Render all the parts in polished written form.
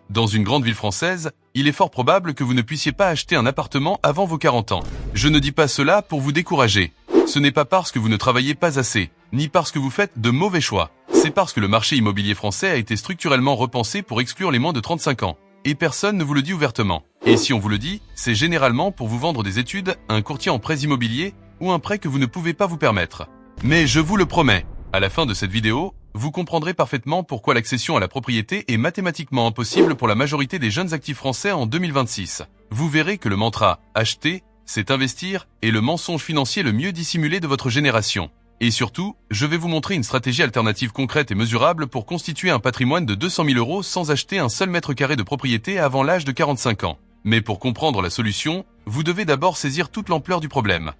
Dans une grande ville française, il est fort probable que vous ne puissiez pas acheter un appartement avant vos 40 ans. Je ne dis pas cela pour vous décourager. Ce n'est pas parce que vous ne travaillez pas assez, ni parce que vous faites de mauvais choix. C'est parce que le marché immobilier français a été structurellement repensé pour exclure les moins de 35 ans. Et personne ne vous le dit ouvertement. Et si on vous le dit, c'est généralement pour vous vendre des études, un courtier en prêts immobiliers ou un prêt que vous ne pouvez pas vous permettre. Mais je vous le promets, à la fin de cette vidéo, vous comprendrez parfaitement pourquoi l'accession à la propriété est mathématiquement impossible pour la majorité des jeunes actifs français en 2026. Vous verrez que le mantra « acheter », c'est investir, est le mensonge financier le mieux dissimulé de votre génération. Et surtout, je vais vous montrer une stratégie alternative concrète et mesurable pour constituer un patrimoine de 200 000 € sans acheter un seul mètre carré de propriété avant l'âge de 45 ans. Mais pour comprendre la solution, vous devez d'abord saisir toute l'ampleur du problème.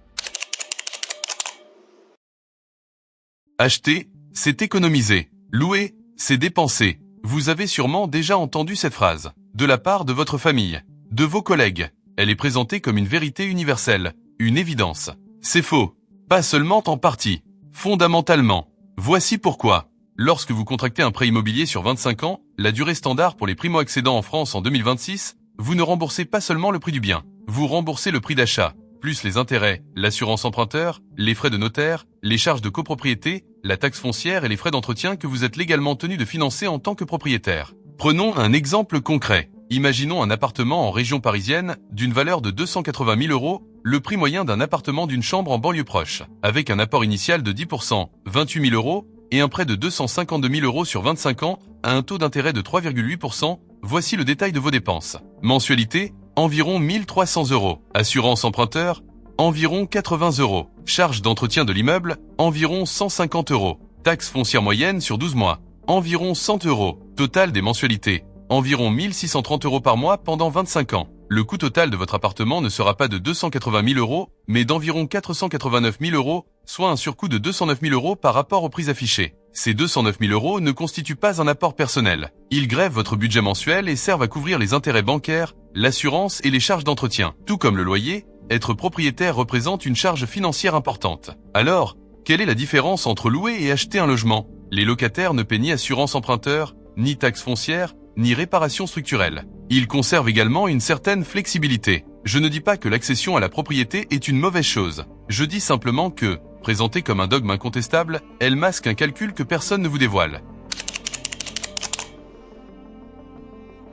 Acheter, c'est économiser. Louer, c'est dépenser. Vous avez sûrement déjà entendu cette phrase. De la part de votre famille, de vos collègues. Elle est présentée comme une vérité universelle, une évidence. C'est faux. Pas seulement en partie. Fondamentalement. Voici pourquoi. Lorsque vous contractez un prêt immobilier sur 25 ans, la durée standard pour les primo-accédants en France en 2026, vous ne remboursez pas seulement le prix du bien. Vous remboursez le prix d'achat, plus les intérêts, l'assurance emprunteur, les frais de notaire, les charges de copropriété, la taxe foncière et les frais d'entretien que vous êtes légalement tenu de financer en tant que propriétaire. Prenons un exemple concret. Imaginons un appartement en région parisienne d'une valeur de 280 000 €, le prix moyen d'un appartement d'une chambre en banlieue proche, avec un apport initial de 10%, 28 000 €, et un prêt de 252 000 € sur 25 ans, à un taux d'intérêt de 3,8%, voici le détail de vos dépenses. Mensualité, environ 1 300 €. Assurance emprunteur, environ 80 €. Charges d'entretien de l'immeuble, environ 150 €. Taxe foncière moyenne sur 12 mois, environ 100 €. Total des mensualités, environ 1 630 € par mois pendant 25 ans. Le coût total de votre appartement ne sera pas de 280 000 €, mais d'environ 489 000 €, soit un surcoût de 209 000 € par rapport au prix affiché. Ces 209 000 € ne constituent pas un apport personnel. Ils grèvent votre budget mensuel et servent à couvrir les intérêts bancaires, l'assurance et les charges d'entretien. Tout comme le loyer, être propriétaire représente une charge financière importante. Alors, quelle est la différence entre louer et acheter un logement? Les locataires ne paient ni assurance emprunteur, ni taxe foncière, ni réparation structurelle. Ils conservent également une certaine flexibilité. Je ne dis pas que l'accession à la propriété est une mauvaise chose. Je dis simplement que, présentée comme un dogme incontestable, elle masque un calcul que personne ne vous dévoile.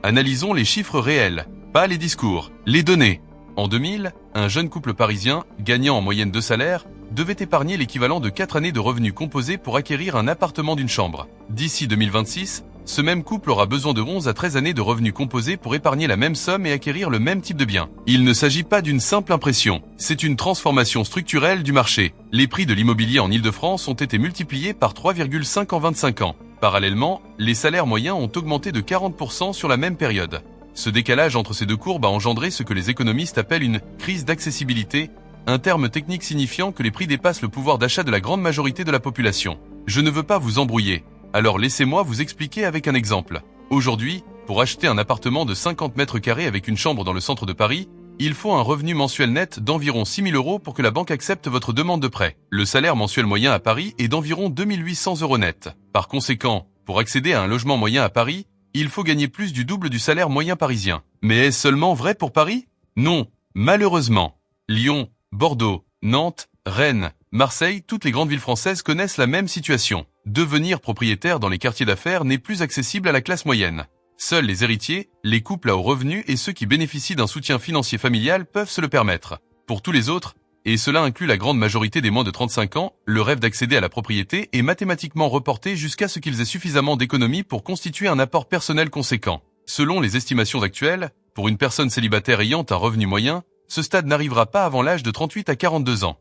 Analysons les chiffres réels, pas les discours, les données. En 2000, un jeune couple parisien, gagnant en moyenne 2 salaires, devait épargner l'équivalent de 4 années de revenus composés pour acquérir un appartement d'une chambre. D'ici 2026, ce même couple aura besoin de 11 à 13 années de revenus composés pour épargner la même somme et acquérir le même type de bien. Il ne s'agit pas d'une simple impression, c'est une transformation structurelle du marché. Les prix de l'immobilier en Île-de-France ont été multipliés par 3,5 en 25 ans. Parallèlement, les salaires moyens ont augmenté de 40% sur la même période. Ce décalage entre ces deux courbes a engendré ce que les économistes appellent une crise d'accessibilité, un terme technique signifiant que les prix dépassent le pouvoir d'achat de la grande majorité de la population. Je ne veux pas vous embrouiller. Alors laissez-moi vous expliquer avec un exemple. Aujourd'hui, pour acheter un appartement de 50 mètres carrés avec une chambre dans le centre de Paris, il faut un revenu mensuel net d'environ 6 000 € pour que la banque accepte votre demande de prêt. Le salaire mensuel moyen à Paris est d'environ 2 800 € net. Par conséquent, pour accéder à un logement moyen à Paris, il faut gagner plus du double du salaire moyen parisien. Mais est-ce seulement vrai pour Paris? Non, malheureusement. Lyon, Bordeaux, Nantes, Rennes, Marseille, toutes les grandes villes françaises connaissent la même situation. Devenir propriétaire dans les quartiers d'affaires n'est plus accessible à la classe moyenne. Seuls les héritiers, les couples à haut revenu et ceux qui bénéficient d'un soutien financier familial peuvent se le permettre. Pour tous les autres, et cela inclut la grande majorité des moins de 35 ans, le rêve d'accéder à la propriété est mathématiquement reporté jusqu'à ce qu'ils aient suffisamment d'économies pour constituer un apport personnel conséquent. Selon les estimations actuelles, pour une personne célibataire ayant un revenu moyen, ce stade n'arrivera pas avant l'âge de 38 à 42 ans.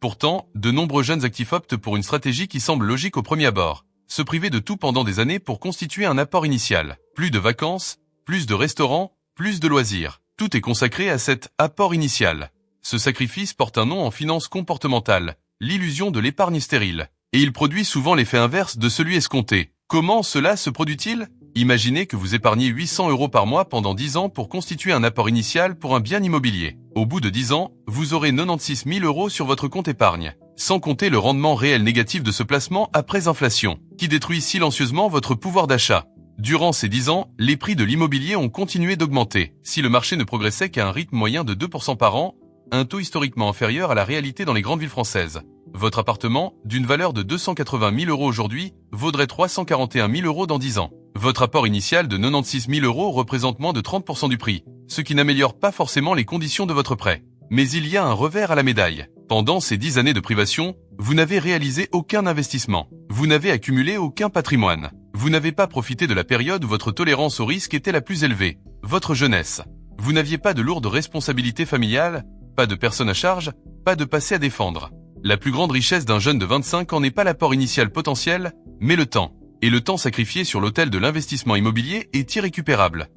Pourtant, de nombreux jeunes actifs optent pour une stratégie qui semble logique au premier abord. Se priver de tout pendant des années pour constituer un apport initial. Plus de vacances, plus de restaurants, plus de loisirs. Tout est consacré à cet apport initial. Ce sacrifice porte un nom en finance comportementale, l'illusion de l'épargne stérile. Et il produit souvent l'effet inverse de celui escompté. Comment cela se produit-il? Imaginez que vous épargnez 800 € par mois pendant 10 ans pour constituer un apport initial pour un bien immobilier. Au bout de 10 ans, vous aurez 96 000 € sur votre compte épargne. sans compter le rendement réel négatif de ce placement après inflation, qui détruit silencieusement votre pouvoir d'achat. Durant ces 10 ans, les prix de l'immobilier ont continué d'augmenter. Si le marché ne progressait qu'à un rythme moyen de 2% par an, un taux historiquement inférieur à la réalité dans les grandes villes françaises. Votre appartement, d'une valeur de 280 000 € aujourd'hui, vaudrait 341 000 € dans 10 ans. Votre apport initial de 96 000 € représente moins de 30% du prix, ce qui n'améliore pas forcément les conditions de votre prêt. Mais il y a un revers à la médaille. Pendant ces 10 années de privation, vous n'avez réalisé aucun investissement. Vous n'avez accumulé aucun patrimoine. Vous n'avez pas profité de la période où votre tolérance au risque était la plus élevée, votre jeunesse. Vous n'aviez pas de lourdes responsabilités familiales, pas de personnes à charge, pas de passé à défendre. La plus grande richesse d'un jeune de 25 ans n'est pas l'apport initial potentiel, mais le temps. Et le temps sacrifié sur l'autel de l'investissement immobilier est irrécupérable.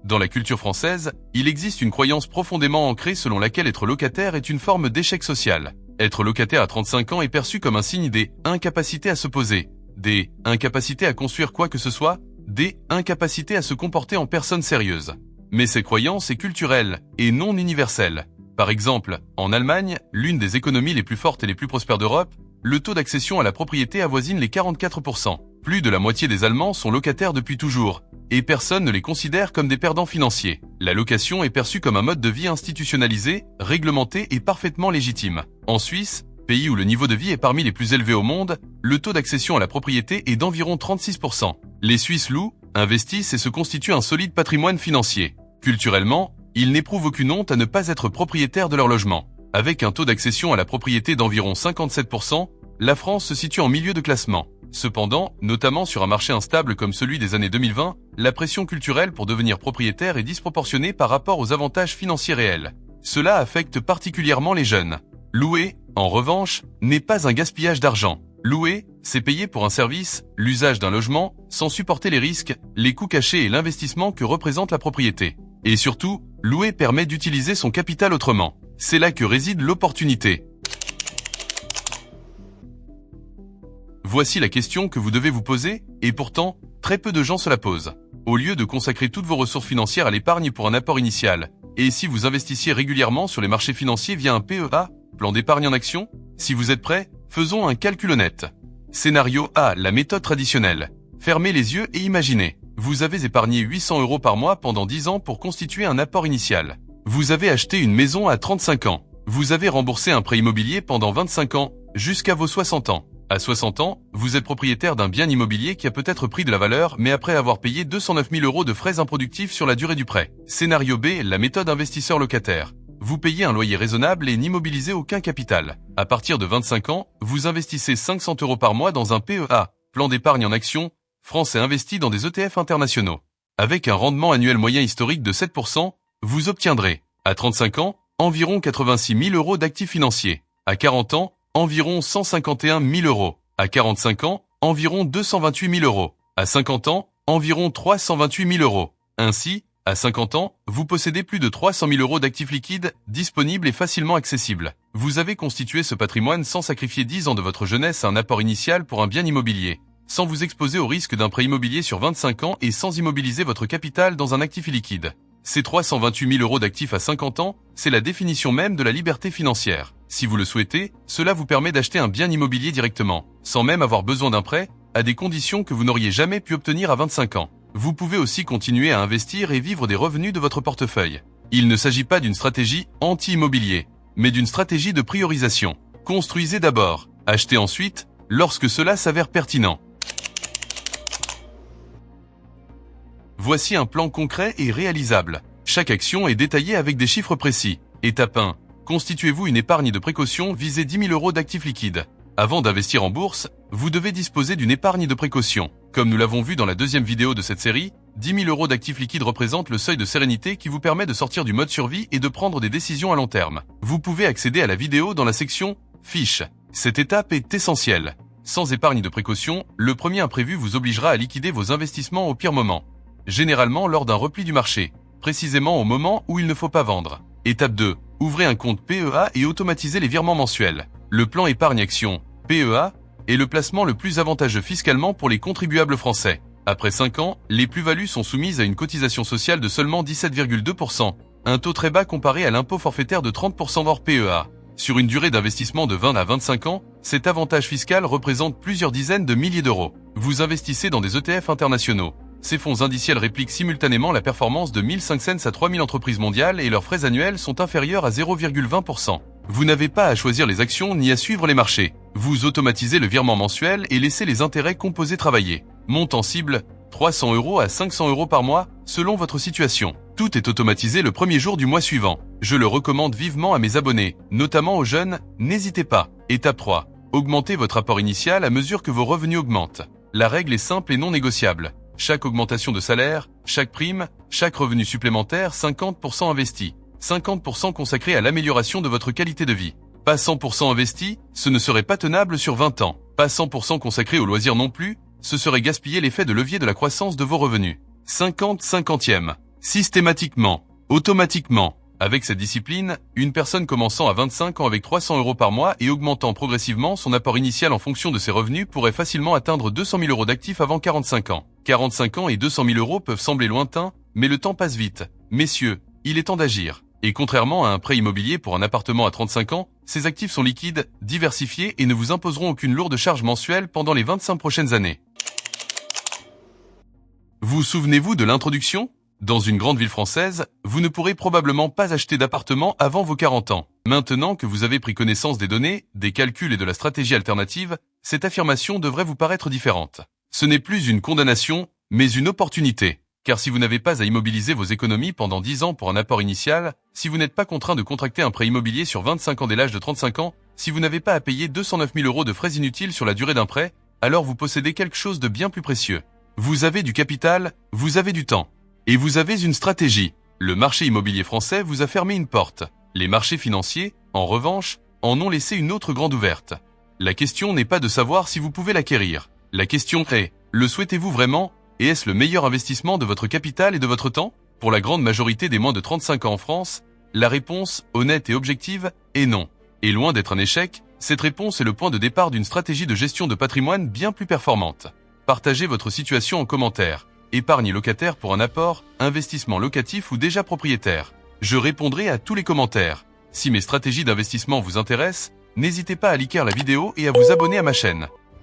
Dans la culture française, il existe une croyance profondément ancrée selon laquelle être locataire est une forme d'échec social. Être locataire à 35 ans est perçu comme un signe des incapacités à se poser, des incapacités à construire quoi que ce soit, des incapacités à se comporter en personne sérieuse. Mais cette croyance est culturelle et non universelle. Par exemple, en Allemagne, l'une des économies les plus fortes et les plus prospères d'Europe, le taux d'accession à la propriété avoisine les 44%. Plus de la moitié des Allemands sont locataires depuis toujours, et personne ne les considère comme des perdants financiers. La location est perçue comme un mode de vie institutionnalisé, réglementé et parfaitement légitime. En Suisse, pays où le niveau de vie est parmi les plus élevés au monde, le taux d'accession à la propriété est d'environ 36%. Les Suisses louent, investissent et se constituent un solide patrimoine financier. Culturellement, ils n'éprouvent aucune honte à ne pas être propriétaires de leur logement. Avec un taux d'accession à la propriété d'environ 57%, la France se situe en milieu de classement. Cependant, notamment sur un marché instable comme celui des années 2020, la pression culturelle pour devenir propriétaire est disproportionnée par rapport aux avantages financiers réels. Cela affecte particulièrement les jeunes. Louer, en revanche, n'est pas un gaspillage d'argent. Louer, c'est payer pour un service, l'usage d'un logement, sans supporter les risques, les coûts cachés et l'investissement que représente la propriété. Et surtout, louer permet d'utiliser son capital autrement. C'est là que réside l'opportunité. Voici la question que vous devez vous poser, et pourtant, très peu de gens se la posent. Au lieu de consacrer toutes vos ressources financières à l'épargne pour un apport initial, et si vous investissiez régulièrement sur les marchés financiers via un PEA, plan d'épargne en action? Si vous êtes prêts, faisons un calcul honnête. Scénario A, la méthode traditionnelle. Fermez les yeux et imaginez. Vous avez épargné 800 € par mois pendant 10 ans pour constituer un apport initial. Vous avez acheté une maison à 35 ans. Vous avez remboursé un prêt immobilier pendant 25 ans, jusqu'à vos 60 ans. À 60 ans, vous êtes propriétaire d'un bien immobilier qui a peut-être pris de la valeur, mais après avoir payé 209 000 € de frais improductifs sur la durée du prêt. Scénario B, la méthode investisseur locataire. Vous payez un loyer raisonnable et n'immobilisez aucun capital. À partir de 25 ans, vous investissez 500 € par mois dans un PEA, plan d'épargne en action, français investi dans des ETF internationaux. Avec un rendement annuel moyen historique de 7%, vous obtiendrez, à 35 ans, environ 86 000 € d'actifs financiers. À 40 ans, environ 151 000 €. À 45 ans, environ 228 000 €. À 50 ans, environ 328 000 €. Ainsi, à 50 ans, vous possédez plus de 300 000 € d'actifs liquides, disponibles et facilement accessibles. Vous avez constitué ce patrimoine sans sacrifier 10 ans de votre jeunesse à un apport initial pour un bien immobilier, sans vous exposer au risque d'un prêt immobilier sur 25 ans et sans immobiliser votre capital dans un actif illiquide. Ces 328 000 € d'actifs à 50 ans, c'est la définition même de la liberté financière. Si vous le souhaitez, cela vous permet d'acheter un bien immobilier directement, sans même avoir besoin d'un prêt, à des conditions que vous n'auriez jamais pu obtenir à 25 ans. Vous pouvez aussi continuer à investir et vivre des revenus de votre portefeuille. Il ne s'agit pas d'une stratégie anti-immobilier, mais d'une stratégie de priorisation. Construisez d'abord, achetez ensuite, lorsque cela s'avère pertinent. Voici un plan concret et réalisable. Chaque action est détaillée avec des chiffres précis. Étape 1. Constituez-vous une épargne de précaution visée 10 000 € d'actifs liquides. Avant d'investir en bourse, vous devez disposer d'une épargne de précaution. Comme nous l'avons vu dans la deuxième vidéo de cette série, 10 000 € d'actifs liquides représentent le seuil de sérénité qui vous permet de sortir du mode survie et de prendre des décisions à long terme. Vous pouvez accéder à la vidéo dans la section « Fiches ». Cette étape est essentielle. Sans épargne de précaution, le premier imprévu vous obligera à liquider vos investissements au pire moment. Généralement lors d'un repli du marché, précisément au moment où il ne faut pas vendre. Étape 2. Ouvrez un compte PEA et automatisez les virements mensuels. Le plan épargne action, PEA, est le placement le plus avantageux fiscalement pour les contribuables français. Après 5 ans, les plus-values sont soumises à une cotisation sociale de seulement 17,2%, Un taux très bas comparé à l'impôt forfaitaire de 30% hors PEA. Sur une durée d'investissement de 20 à 25 ans, cet avantage fiscal représente plusieurs dizaines de milliers d'euros. Vous investissez dans des ETF internationaux. Ces fonds indiciels répliquent simultanément la performance de 1500 à 3000 entreprises mondiales et leurs frais annuels sont inférieurs à 0,20%. Vous n'avez pas à choisir les actions ni à suivre les marchés. Vous automatisez le virement mensuel et laissez les intérêts composés travailler. Montant cible, 300 € à 500 € par mois, selon votre situation. Tout est automatisé le premier jour du mois suivant. Je le recommande vivement à mes abonnés, notamment aux jeunes, n'hésitez pas. Étape 3. Augmentez votre apport initial à mesure que vos revenus augmentent. La règle est simple et non négociable. Chaque augmentation de salaire, chaque prime, chaque revenu supplémentaire, 50% investi. 50% consacré à l'amélioration de votre qualité de vie. Pas 100% investi, ce ne serait pas tenable sur 20 ans. Pas 100% consacré aux loisirs non plus, ce serait gaspiller l'effet de levier de la croissance de vos revenus. 50-50e. Systématiquement, automatiquement. Avec cette discipline, une personne commençant à 25 ans avec 300 € par mois et augmentant progressivement son apport initial en fonction de ses revenus pourrait facilement atteindre 200 000 € d'actifs avant 45 ans. 45 ans et 200 000 € peuvent sembler lointains, mais le temps passe vite. Messieurs, il est temps d'agir. Et contrairement à un prêt immobilier pour un appartement à 35 ans, ces actifs sont liquides, diversifiés et ne vous imposeront aucune lourde charge mensuelle pendant les 25 prochaines années. Vous souvenez-vous de l'introduction ? Dans une grande ville française, vous ne pourrez probablement pas acheter d'appartement avant vos 40 ans. Maintenant que vous avez pris connaissance des données, des calculs et de la stratégie alternative, cette affirmation devrait vous paraître différente. Ce n'est plus une condamnation, mais une opportunité. Car si vous n'avez pas à immobiliser vos économies pendant 10 ans pour un apport initial, si vous n'êtes pas contraint de contracter un prêt immobilier sur 25 ans dès l'âge de 35 ans, si vous n'avez pas à payer 209 000 € de frais inutiles sur la durée d'un prêt, alors vous possédez quelque chose de bien plus précieux. Vous avez du capital, vous avez du temps. Et vous avez une stratégie. Le marché immobilier français vous a fermé une porte. Les marchés financiers, en revanche, en ont laissé une autre grande ouverte. La question n'est pas de savoir si vous pouvez l'acquérir. La question est, le souhaitez-vous vraiment, et est-ce le meilleur investissement de votre capital et de votre temps ? Pour la grande majorité des moins de 35 ans en France, la réponse, honnête et objective, est non. Et loin d'être un échec, cette réponse est le point de départ d'une stratégie de gestion de patrimoine bien plus performante. Partagez votre situation en commentaire. Épargne locataire pour un apport, investissement locatif ou déjà propriétaire. Je répondrai à tous les commentaires. Si mes stratégies d'investissement vous intéressent, n'hésitez pas à liker la vidéo et à vous abonner à ma chaîne.